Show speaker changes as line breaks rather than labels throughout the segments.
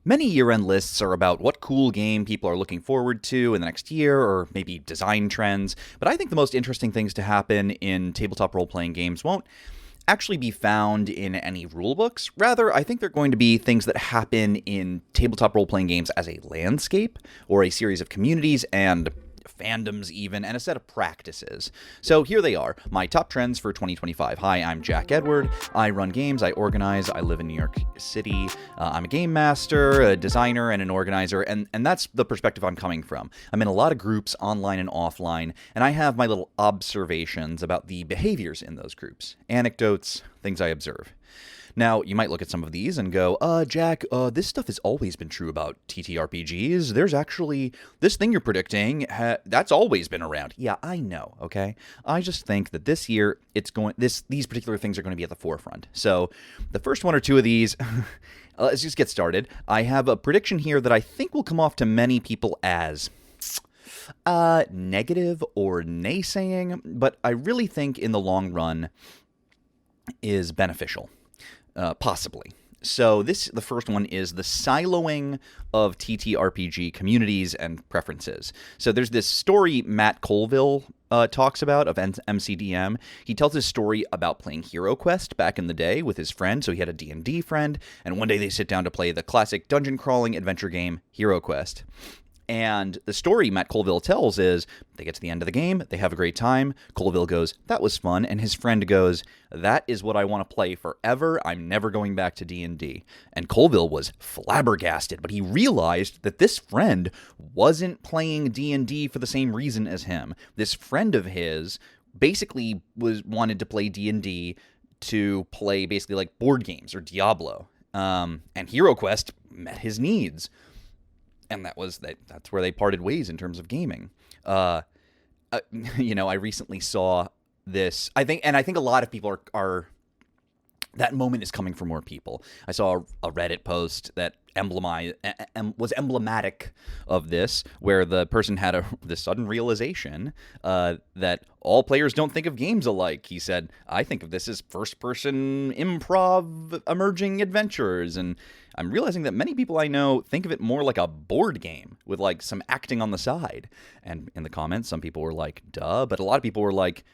Many year-end lists are about what cool game people are looking forward to in the next year, or maybe design trends, but I think the most interesting things to happen in tabletop role-playing games won't actually be found in any rulebooks. Rather, I think they're going to be things that happen in tabletop role-playing games as a landscape, or a series of communities and fandoms even, and a set of practices. So here they are, my top trends for 2025. Hi, I'm Jack Edward. I run games, I organize, I live in New York City. I'm a game master, a designer, and an organizer, and that's the perspective I'm coming from. I'm in a lot of groups, online and offline, and I have my little observations about the behaviors in those groups, anecdotes, things I observe. Now, you might look at some of these and go, Jack, this stuff has always been true about TTRPGs. There's actually, this thing you're predicting, that's always been around. Yeah, I know, okay? I just think that this year, these particular things are going to be at the forefront. So, the first one or two of these, let's just get started. I have a prediction here that I think will come off to many people as negative or naysaying, but I really think in the long run is beneficial. Possibly. So the first one is the siloing of TTRPG communities and preferences. So there's this story Matt Colville talks about of MCDM. He tells his story about playing HeroQuest back in the day with his friend. So he had a D&D friend, and one day they sit down to play the classic dungeon crawling adventure game HeroQuest. And the story Matt Colville tells is they get to the end of the game, they have a great time. Colville goes, "That was fun," and his friend goes, "That is what I want to play forever. I'm never going back to D&D." And Colville was flabbergasted, but he realized that this friend wasn't playing D&D for the same reason as him. This friend of his basically wanted to play D&D to play basically like board games or Diablo. And HeroQuest met his needs. And that's where they parted ways in terms of gaming. I recently saw this. I think a lot of people are that moment is coming for more people. I saw a Reddit post that was emblematic of this, where the person had this sudden realization that all players don't think of games alike. He said, "I think of this as first-person improv emerging adventures," and I'm realizing that many people I know think of it more like a board game with like some acting on the side. And in the comments, some people were like, "Duh," but a lot of people were like,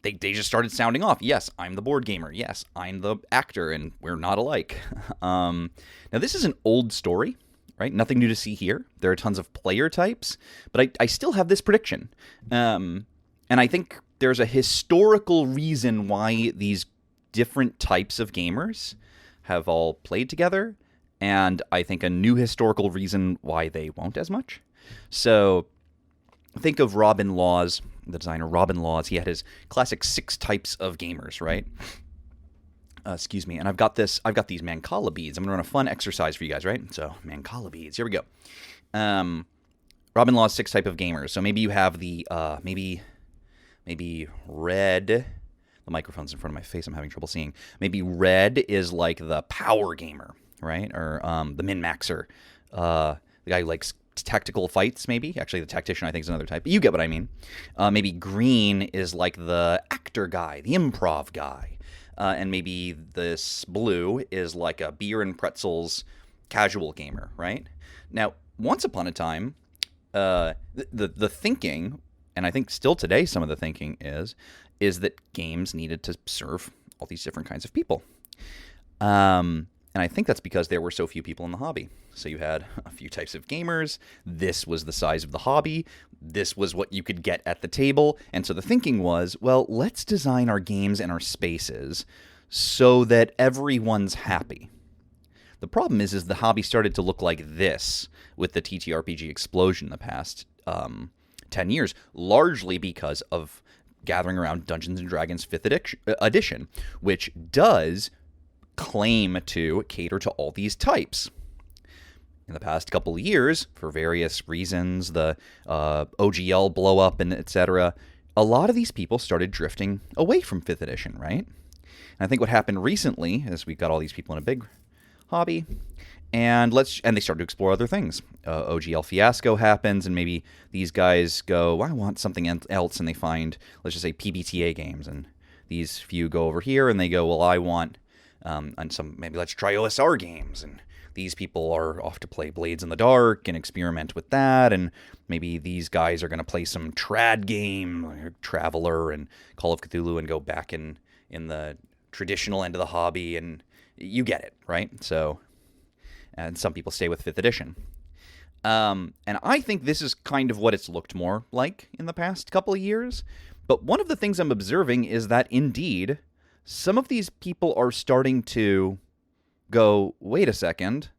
They just started sounding off. Yes, I'm the board gamer. Yes, I'm the actor, and we're not alike. Now, this is an old story, right? Nothing new to see here. There are tons of player types, but I still have this prediction. And I think there's a historical reason why these different types of gamers have all played together, and I think a new historical reason why they won't as much. So think of Robin Laws, the designer Robin Laws. He had his classic 6 types of gamers, right? Excuse me. And I've got these Mancala beads. I'm going to run a fun exercise for you guys, right? So Mancala beads. Here we go. Robin Laws 6 type of gamers. So maybe you have the maybe red. The microphone's in front of my face. I'm having trouble seeing. Maybe red is like the power gamer, right? Or the min-maxer. The guy who likes tactical fights, maybe. Actually, the tactician, I think, is another type. But you get what I mean. Maybe green is like the actor guy, the improv guy. And maybe this blue is like a beer and pretzels casual gamer, right? Now, once upon a time, the thinking, and I think still today some of the thinking is that games needed to serve all these different kinds of people. And I think that's because there were so few people in the hobby. So you had a few types of gamers. This was the size of the hobby. This was what you could get at the table. And so the thinking was, well, let's design our games and our spaces so that everyone's happy. The problem is the hobby started to look like this with the TTRPG explosion in the past 10 years, largely because of gathering around Dungeons & Dragons 5th edition, which does claim to cater to all these types. In the past couple of years, for various reasons, the OGL blow up and etc., a lot of these people started drifting away from 5th edition, right? And I think what happened recently is we've got all these people in a big hobby, and they start to explore other things. OGL fiasco happens, and maybe these guys go, I want something else, and they find, let's just say, PBTA games, and these few go over here, and they go, well, I want, maybe let's try OSR games, and these people are off to play Blades in the Dark and experiment with that, and maybe these guys are going to play some trad game, like Traveler and Call of Cthulhu, and go back in the traditional end of the hobby, and you get it, right? So, and some people stay with 5th edition. And I think this is kind of what it's looked more like in the past couple of years. But one of the things I'm observing is that, indeed, some of these people are starting to go, wait a second,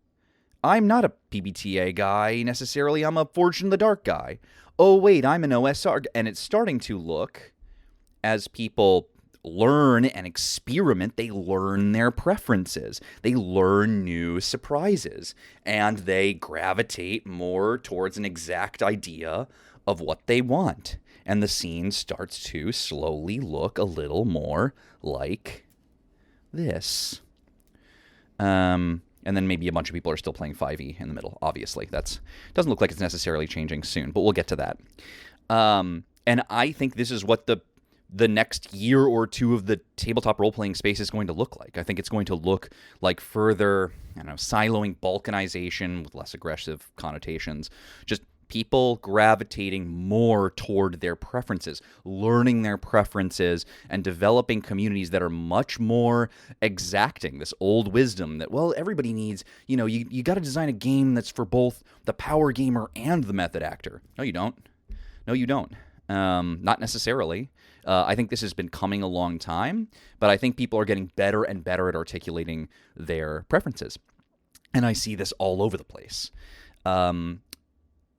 I'm not a PBTA guy necessarily, I'm a Forged in the Dark guy. Oh, wait, I'm an OSR. And it's starting to look, as people learn and experiment, they learn their preferences. They learn new surprises. And they gravitate more towards an exact idea of what they want. And the scene starts to slowly look a little more like this. And then maybe a bunch of people are still playing 5e in the middle, obviously. That doesn't look like it's necessarily changing soon, but we'll get to that. And I think this is what the next year or two of the tabletop role-playing space is going to look like. I think it's going to look like further, siloing, balkanization with less aggressive connotations, just people gravitating more toward their preferences, learning their preferences, and developing communities that are much more exacting. This old wisdom that, well, everybody needs, you got to design a game that's for both the power gamer and the method actor. No, you don't. No, you don't. Not necessarily. I think this has been coming a long time, but I think people are getting better and better at articulating their preferences. And I see this all over the place.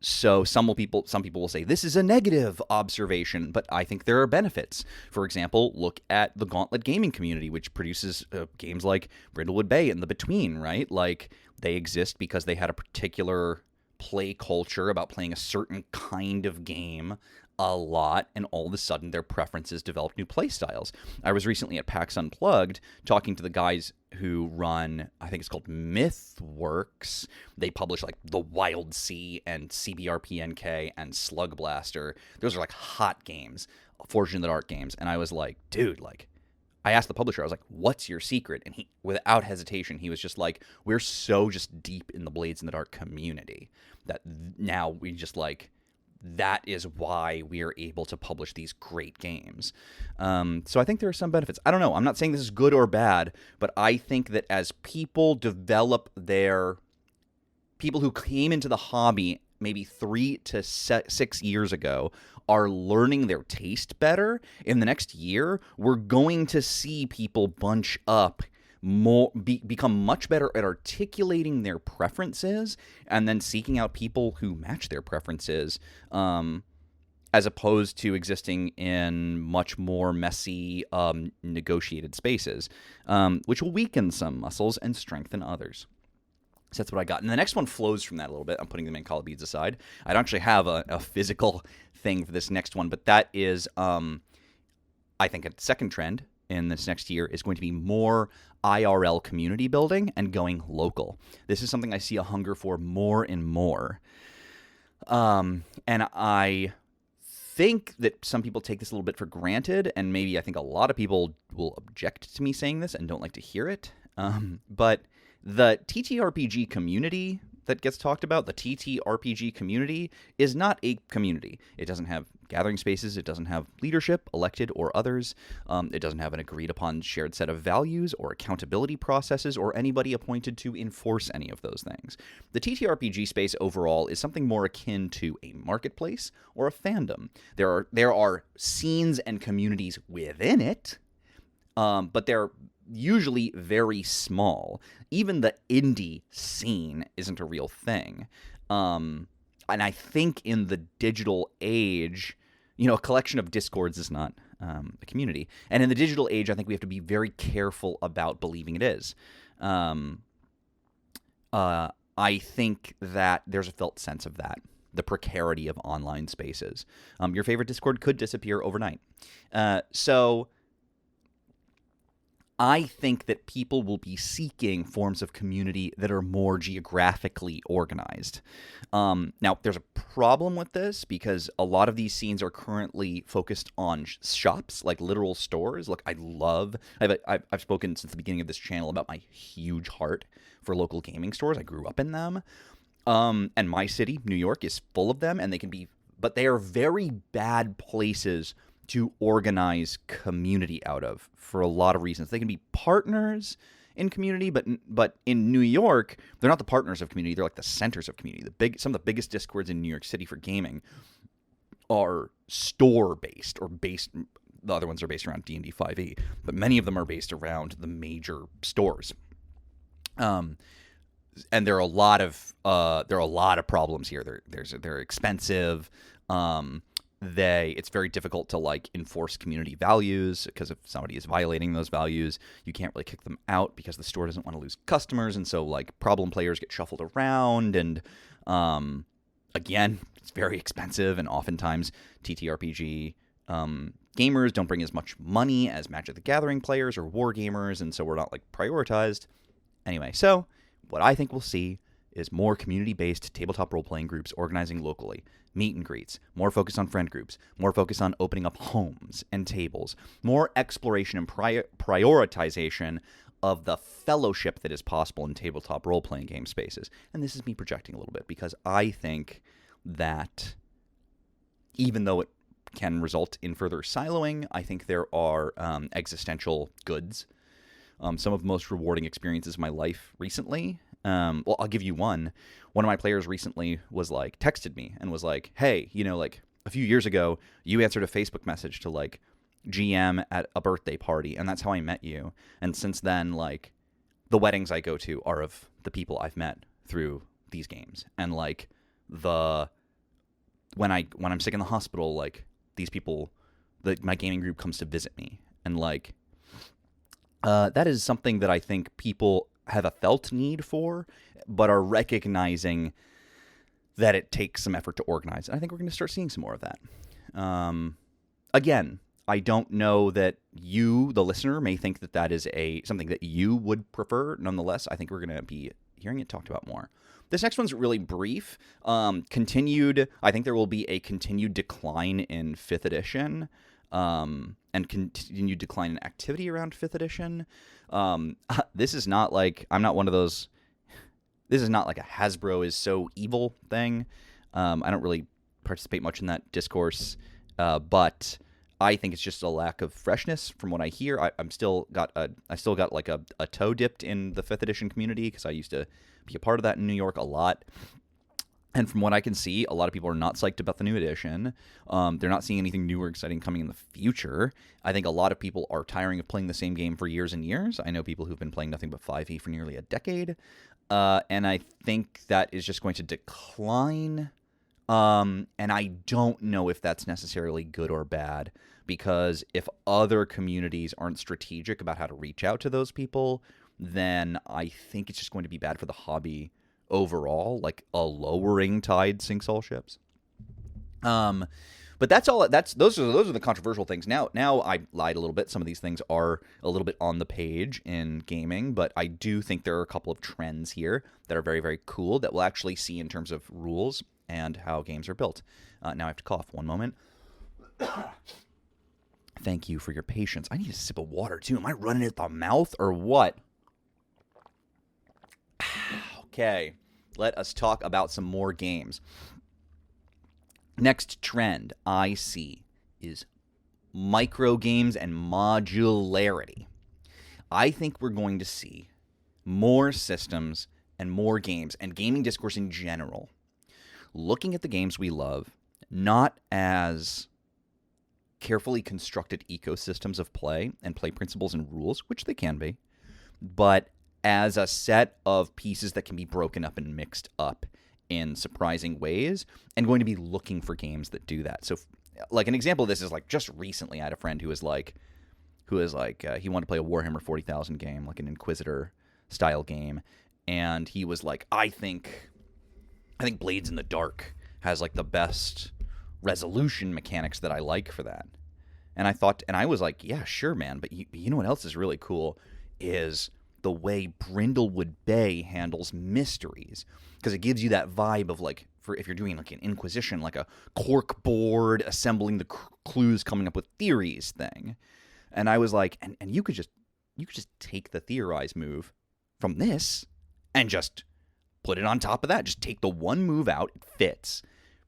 So some people will say this is a negative observation, but I think there are benefits. For example, look at the Gauntlet gaming community, which produces games like Brindlewood Bay and The Between, right? Like, they exist because they had a particular play culture about playing a certain kind of game a lot, and all of a sudden their preferences developed new play styles. I was recently at PAX Unplugged talking to the guys who run, I think it's called MythWorks. They publish like The Wild Sea and CBRPNK and Slug Blaster. Those are like hot games, Forged in the Dark games. And I was like, dude, I asked the publisher, I was like, what's your secret? And he, without hesitation, he was just like, we're so just deep in the Blades in the Dark community that now we just that is why we are able to publish these great games. So I think there are some benefits. I don't know. I'm not saying this is good or bad, but I think that as people develop people who came into the hobby maybe 3 to 6 years ago are learning their taste better, in the next year, we're going to see people bunch up more, become much better at articulating their preferences and then seeking out people who match their preferences, as opposed to existing in much more messy, negotiated spaces, which will weaken some muscles and strengthen others. So that's what I got. And the next one flows from that a little bit. I'm putting the main Call of Beads aside. I don't actually have a physical thing for this next one, but that is, I think, a second trend in this next year is going to be more IRL community building and going local. This is something I see a hunger for more and more. And I think that some people take this a little bit for granted, and maybe I think a lot of people will object to me saying this and don't like to hear it. But the TTRPG community that gets talked about, the TTRPG community, is not a community. It doesn't have gathering spaces. It doesn't have leadership, elected or others. It doesn't have an agreed upon shared set of values or accountability processes or anybody appointed to enforce any of those things. The TTRPG space overall is something more akin to a marketplace or a fandom. There are scenes and communities within it, but they're usually very small. Even the indie scene isn't a real thing. And I think in the digital age, a collection of discords is not a community. And in the digital age, I think we have to be very careful about believing it is. I think that there's a felt sense of that, the precarity of online spaces. Your favorite Discord could disappear overnight. So I think that people will be seeking forms of community that are more geographically organized. Now, there's a problem with this because a lot of these scenes are currently focused on shops, like literal stores. Look, I've spoken since the beginning of this channel about my huge heart for local gaming stores. I grew up in them. And my city, New York, is full of them, and but they are very bad places to organize community out of for a lot of reasons. They can be partners in community, but in New York, they're not the partners of community. They're like the centers of community. Some of the biggest discords in New York City for gaming are store-based or based. The other ones are based around D&D 5e, but many of them are based around the major stores. And there are a lot of problems here. They're expensive. It's very difficult to like enforce community values, because if somebody is violating those values, you can't really kick them out because the store doesn't want to lose customers, and so like problem players get shuffled around, and again, it's very expensive, and oftentimes TTRPG gamers don't bring as much money as Magic the Gathering players or war gamers, and so we're not like prioritized. Anyway, so what I think we'll see is more community-based tabletop role-playing groups organizing locally, meet and greets, more focus on friend groups, more focus on opening up homes and tables, more exploration and prioritization of the fellowship that is possible in tabletop role-playing game spaces. And this is me projecting a little bit, because I think that even though it can result in further siloing, I think there are existential goods. Some of the most rewarding experiences of my life recently. Well, I'll give you one. One of my players recently was like, texted me and was like, hey, like a few years ago, you answered a Facebook message to like GM at a birthday party, and that's how I met you. And since then, like, the weddings I go to are of the people I've met through these games. And like when I'm sick in the hospital, like these people, my gaming group comes to visit me, and like that is something that I think people have a felt need for, but are recognizing that it takes some effort to organize. And I think we're going to start seeing some more of that. Again, I don't know that you, the listener, may think that is something that you would prefer. Nonetheless, I think we're going to be hearing it talked about more. This next one's really brief. I think there will be a continued decline in 5th edition, and continued decline in activity around 5th edition. This is not like, I'm not one of those, this is not like a Hasbro is so evil thing. I don't really participate much in that discourse, but I think it's just a lack of freshness from what I hear. I still got like a toe dipped in the 5th edition community, because I used to be a part of that in New York a lot. And from what I can see, a lot of people are not psyched about the new edition. They're not seeing anything new or exciting coming in the future. I think a lot of people are tiring of playing the same game for years and years. I know people who've been playing nothing but 5e for nearly a decade. And I think that is just going to decline. And I don't know if that's necessarily good or bad, because if other communities aren't strategic about how to reach out to those people, then I think it's just going to be bad for the hobby overall. Like, a lowering tide sinks all ships. But those are the controversial things. Now I lied a little bit. Some of these things are a little bit on the page in gaming, but I do think there are a couple of trends here that are very, very cool that we'll actually see in terms of rules and how games are built. Now I have to cough. One moment. Thank you for your patience. I need a sip of water too. Am I running at the mouth or what? Okay, let us talk about some more games. Next trend I see is micro-games and modularity. I think we're going to see more systems and more games, and gaming discourse in general, looking at the games we love not as carefully constructed ecosystems of play and play principles and rules, which they can be, but as a set of pieces that can be broken up and mixed up in surprising ways, and going to be looking for games that do that. So, like, an example of this is, like, just recently I had a friend who was like, he wanted to play a Warhammer 40,000 game, like an Inquisitor-style game, and he was like, I think Blades in the Dark has, like, the best resolution mechanics that I like for that. And I was like, yeah, sure, man, but you know what else is really cool is the way Brindlewood Bay handles mysteries, because it gives you that vibe of, like, if you're doing like an Inquisition, like a cork board assembling the clues, coming up with theories thing. And I was like, and you could just take the theorize move from this and just put it on top of that. Just take the one move out, it fits,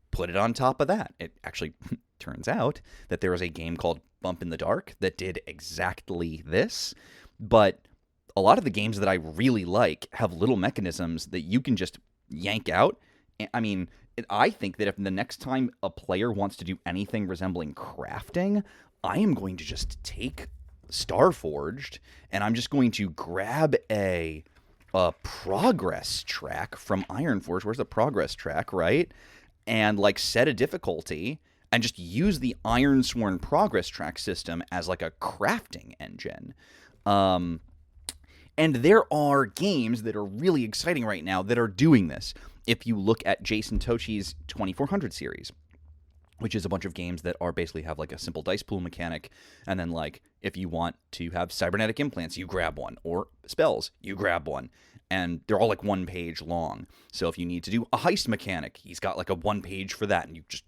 put it on top of that. It actually turns out that there was a game called Bump in the Dark that did exactly this, but a lot of the games that I really like have little mechanisms that you can just yank out. I mean, I think that if the next time a player wants to do anything resembling crafting, I am going to just take Starforged and I'm just going to grab a progress track from Ironforge. Where's the progress track, right? And like set a difficulty and just use the Ironsworn progress track system as like a crafting engine. And there are games that are really exciting right now that are doing this. If you look at Jason Tochi's 2400 series, which is a bunch of games that are basically have like a simple dice pool mechanic, and then like if you want to have cybernetic implants, you grab one, or spells, you grab one, and they're all like 1 page long. So if you need to do a heist mechanic, he's got like a 1 page for that, and you just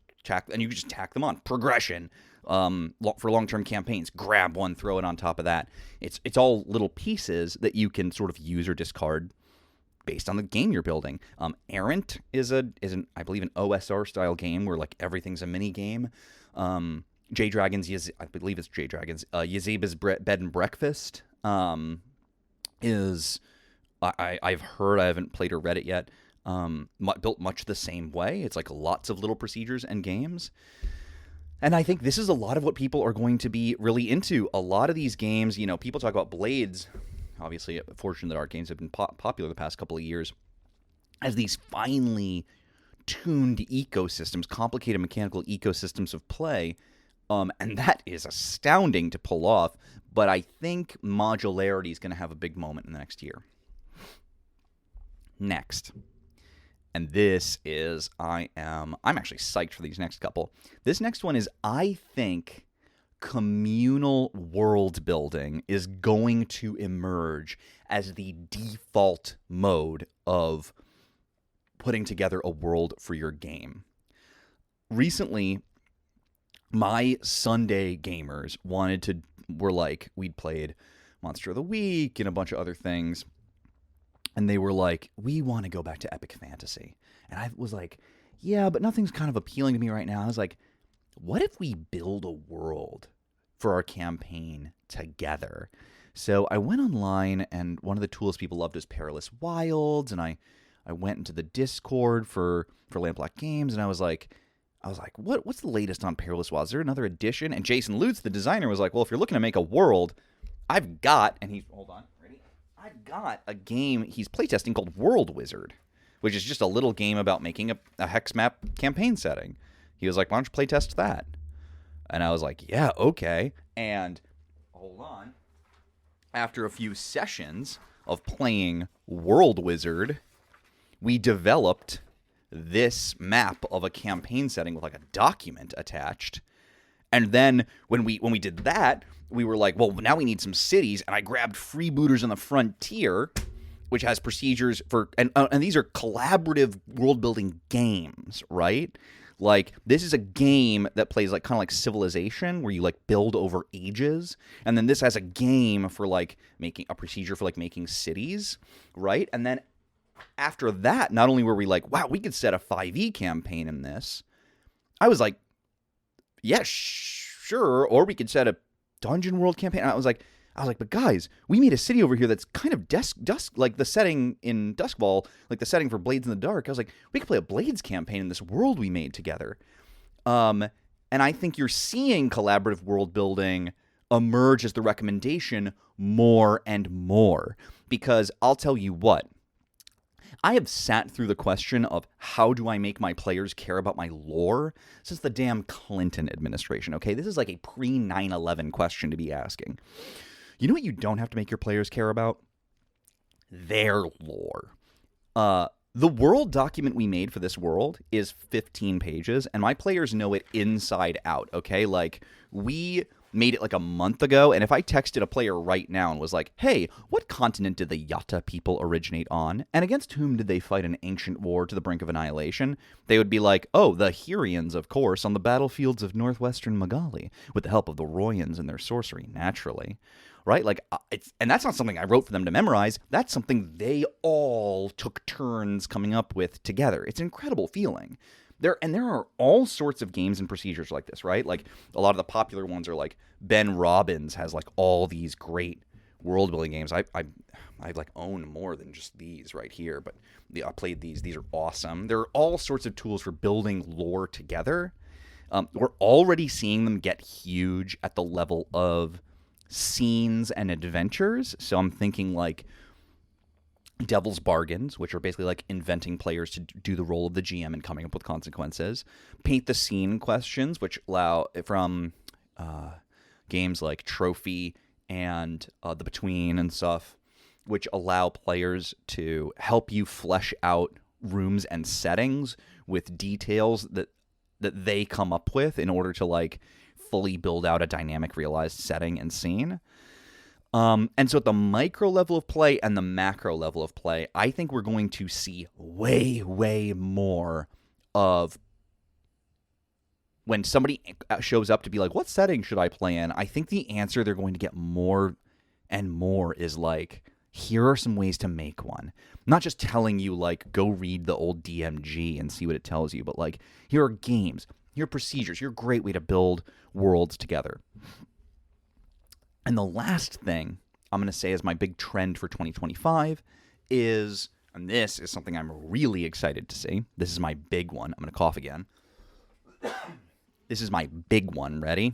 tack them on. Progression for long-term campaigns, grab one, throw it on top of that. It's all little pieces that you can sort of use or discard based on the game you're building. Errant is I believe an OSR-style game where like everything's a mini game. J-Dragon's, I believe it's J-Dragon's, Yazeba's Bed and Breakfast is, I've heard, I haven't played or read it yet, built much the same way. It's like lots of little procedures and games. And I think this is a lot of what people are going to be really into. A lot of these games, you know, people talk about Blades. Obviously, fortunate that our games have been popular the past couple of years as these finely tuned ecosystems, complicated mechanical ecosystems of play. And that is astounding to pull off. But I think modularity is going to have a big moment in the next year. Next. And this is, I'm actually psyched for these next couple. This next one is, I think, communal world building is going to emerge as the default mode of putting together a world for your game. Recently, my Sunday gamers we'd played Monster of the Week and a bunch of other things. And they were like, we want to go back to epic fantasy. And I was like, yeah, but nothing's kind of appealing to me right now. I was like, what if we build a world for our campaign together? So I went online, and one of the tools people loved is Perilous Wilds. And I went into the Discord for Lampblack Games, and I was like, what's the latest on Perilous Wilds? Is there another edition? And Jason Lutz, the designer, was like, well, if you're looking to make a world, I've got a game he's playtesting called World Wizard, which is just a little game about making a hex map campaign setting. He was like, why don't you playtest that? And I was like, yeah, okay. And hold on. After a few sessions of playing World Wizard, we developed this map of a campaign setting with like a document attached. And then when we did that, we were like, well, now we need some cities, and I grabbed Freebooters on the Frontier, which has procedures for, and these are collaborative world-building games, right? Like, this is a game that plays like kind of like Civilization, where you like build over ages, and then this has a game for like making a procedure for like making cities, right? And then after that, not only were we like, wow, we could set a 5e campaign in this, I was like, yeah, sure, or we could set a Dungeon World campaign. And I was like, but guys, we made a city over here that's kind of dusk, like the setting in Duskfall, like the setting for Blades in the Dark. I was like, we could play a Blades campaign in this world we made together. And I think you're seeing collaborative world building emerge as the recommendation more and more. Because I'll tell you what, I have sat through the question of how do I make my players care about my lore since the damn Clinton administration, okay? This is like a pre-9/11 question to be asking. You know what you don't have to make your players care about? Their lore. The world document we made for this world is 15 pages, and my players know it inside out, okay? Like, we made it like a month ago, and if I texted a player right now and was like, hey, what continent did the Yatta people originate on, and against whom did they fight an ancient war to the brink of annihilation, they would be like, oh, the Hurians, of course, on the battlefields of northwestern Magali, with the help of the Royans and their sorcery, naturally. right? Like, and that's not something I wrote for them to memorize. That's something they all took turns coming up with together. It's an incredible feeling. There are all sorts of games and procedures like this, right? Like, a lot of the popular ones are like Ben Robbins has like all these great world building games. I like own more than just these right here, but I played these. These are awesome. There are all sorts of tools for building lore together. We're already seeing them get huge at the level of scenes and adventures. So I'm thinking like Devil's Bargains, which are basically like inventing players to do the role of the GM and coming up with consequences. Paint the Scene questions, which allow from games like Trophy and The Between and stuff, which allow players to help you flesh out rooms and settings with details that they come up with in order to like fully build out a dynamic realized setting and scene. And so at the micro level of play and the macro level of play, I think we're going to see way, way more of when somebody shows up to be like, what setting should I play in? I think the answer they're going to get more and more is like, here are some ways to make one. Not just telling you like, go read the old DMG and see what it tells you, but like, here are games, here are procedures, here are a great way to build worlds together. And the last thing I'm going to say is my big trend for 2025 is, and this is something I'm really excited to see. This is my big one. I'm going to cough again. This is my big one. Ready?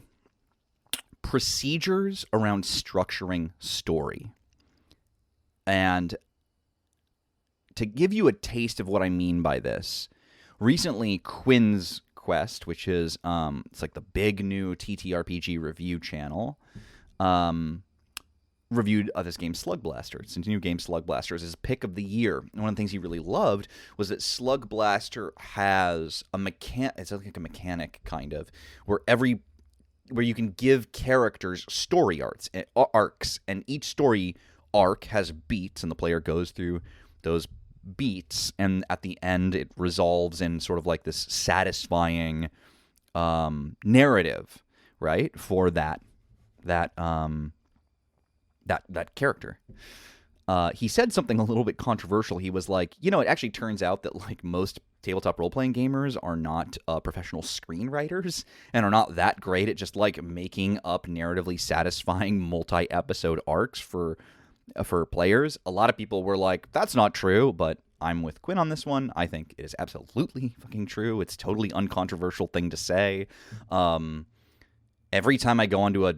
Procedures around structuring story. And to give you a taste of what I mean by this, recently Quinn's Quest, which is it's like the big new TTRPG review channel, reviewed this game Slug Blaster. It's a new game, Slug Blaster. It's his pick of the year. And one of the things he really loved was that Slug Blaster has a it's like a mechanic kind of where you can give characters story arcs, and each story arc has beats, and the player goes through those beats, and at the end it resolves in sort of like this satisfying narrative, right, for that character. He said something a little bit controversial. He was like, it actually turns out that like most tabletop role-playing gamers are not professional screenwriters and are not that great at just like making up narratively satisfying multi-episode arcs for players. A lot of people were like, that's not true, but I'm with Quinn on this one. I think it is absolutely fucking true. It's a totally uncontroversial thing to say. Every time I go onto a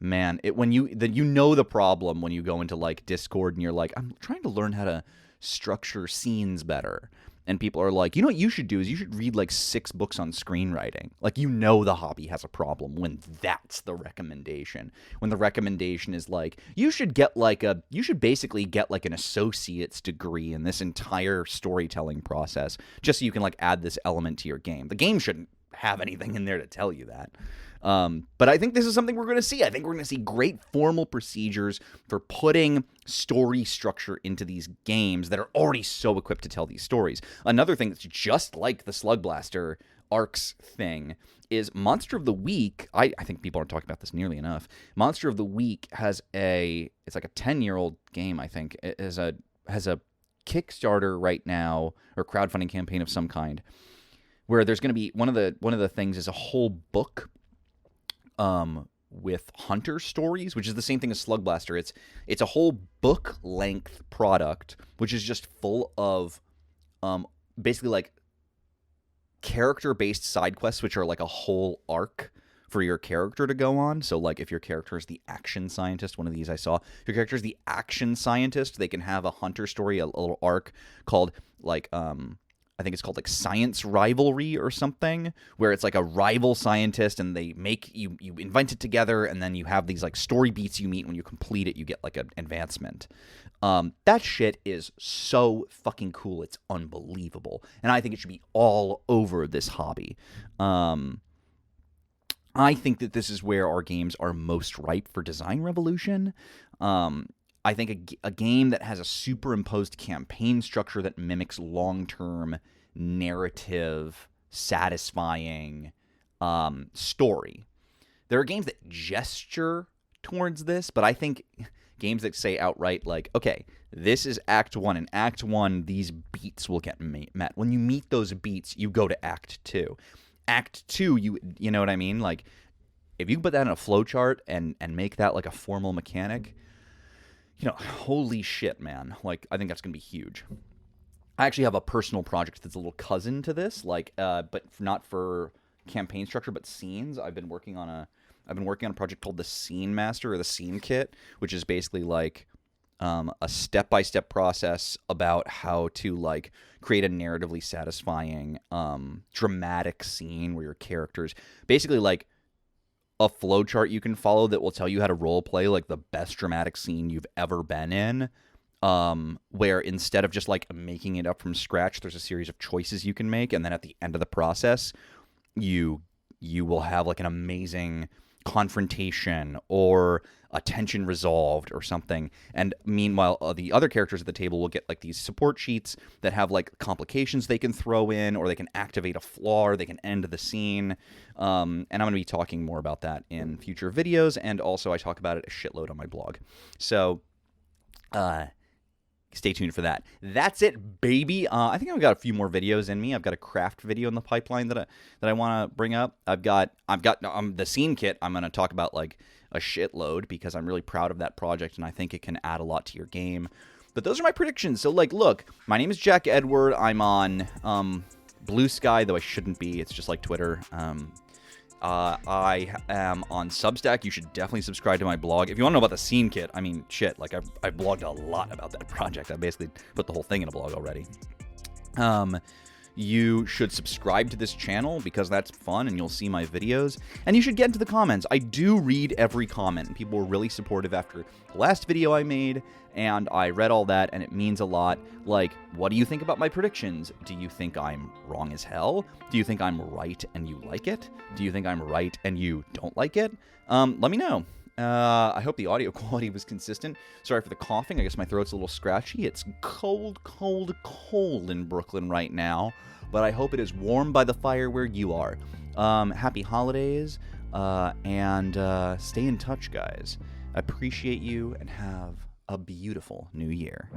man, the problem when you go into like Discord and you're like, I'm trying to learn how to structure scenes better. And people are like, what you should do is you should read like 6 books on screenwriting. Like, the hobby has a problem when that's the recommendation. When the recommendation is like, you should basically get like an associate's degree in this entire storytelling process just so you can like add this element to your game. The game shouldn't have anything in there to tell you that. But I think this is something we're going to see. I think we're going to see great formal procedures for putting story structure into these games that are already so equipped to tell these stories. Another thing that's just like the Slug Blaster arcs thing is Monster of the Week. I think people aren't talking about this nearly enough. Monster of the Week it's like a 10-year-old game, I think. It has a Kickstarter right now, or crowdfunding campaign of some kind, where there's going to be one of the things is a whole book with hunter stories, which is the same thing as Slug Blaster. It's a whole book length product, which is just full of basically like character based side quests, which are like a whole arc for your character to go on. So like if your character is the action scientist, one of these I saw, if your character is the action scientist, they can have a hunter story, a little arc called like I think it's called like Science Rivalry or something, where it's like a rival scientist and they make you invent it together, and then you have these like story beats you meet. When you complete it, you get like an advancement. That shit is so fucking cool. It's unbelievable. And I think it should be all over this hobby. I think that this is where our games are most ripe for design revolution. I think a game that has a superimposed campaign structure that mimics long-term narrative, satisfying story. There are games that gesture towards this, but I think games that say outright, like, okay, this is Act 1. In Act 1, these beats will get met. When you meet those beats, you go to Act 2. Act 2, you know what I mean? Like, if you put that in a flowchart and make that like a formal mechanic, you know, holy shit, man. Like, I think that's going to be huge. I actually have a personal project that's a little cousin to this, like, but not for campaign structure, but scenes. I've been working on a project called the Scene Master, or the Scene Kit, which is basically like a step-by-step process about how to like create a narratively satisfying, dramatic scene where your characters basically like a flowchart you can follow that will tell you how to role play like the best dramatic scene you've ever been in. Where instead of just like making it up from scratch, there's a series of choices you can make, and then at the end of the process, you will have like an amazing confrontation or a tension resolved or something. And meanwhile, the other characters at the table will get like these support sheets that have like complications they can throw in, or they can activate a flaw, or they can end the scene. And I'm going to be talking more about that in future videos, and also I talk about it a shitload on my blog. So, stay tuned for that. That's it, baby. I think I've got a few more videos in me. I've got a craft video in the pipeline that I want to bring up. I've got the Scene Kit. I'm going to talk about like a shitload because I'm really proud of that project, and I think it can add a lot to your game. But those are my predictions. So like, look, my name is Jack Edward. I'm on Blue Sky, though I shouldn't be. It's just like Twitter. I am on Substack. You should definitely subscribe to my blog. If you want to know about the Scene Kit, I mean, shit, like I've blogged a lot about that project. I basically put the whole thing in a blog already. You should subscribe to this channel because that's fun and you'll see my videos. And you should get into the comments. I do read every comment, and people were really supportive after the last video I made, and I read all that, and it means a lot. Like, what do you think about my predictions? Do you think I'm wrong as hell? Do you think I'm right and you like it? Do you think I'm right and you don't like it? Let me know. I hope the audio quality was consistent. Sorry for the coughing. I guess my throat's a little scratchy. It's cold, cold, cold in Brooklyn right now, but I hope it is warm by the fire where you are. Happy holidays, and stay in touch, guys. I appreciate you, and have a beautiful new year.